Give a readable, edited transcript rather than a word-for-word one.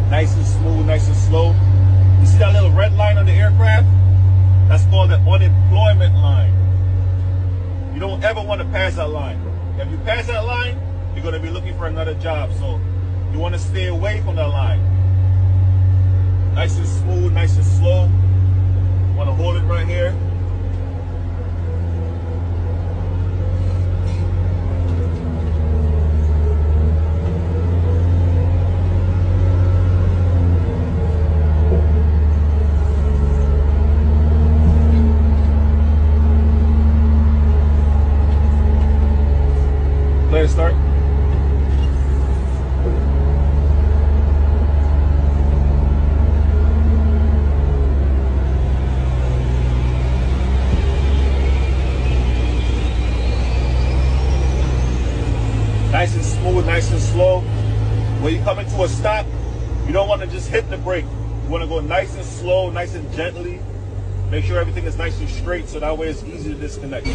Nice and smooth, nice and slow. You see that little red line on the aircraft? That's called the unemployment line. You don't ever want to pass that line. If you pass that line, you're going to be looking for another job. So you want to stay away from that line. Nice and smooth, nice and slow. Want to hold it right here. Play start. Nice and smooth, nice and slow. When you come into a stop, you don't want to just hit the brake. You want to go nice and slow, nice and gently. Make sure everything is nice and straight so that way it's easy to disconnect.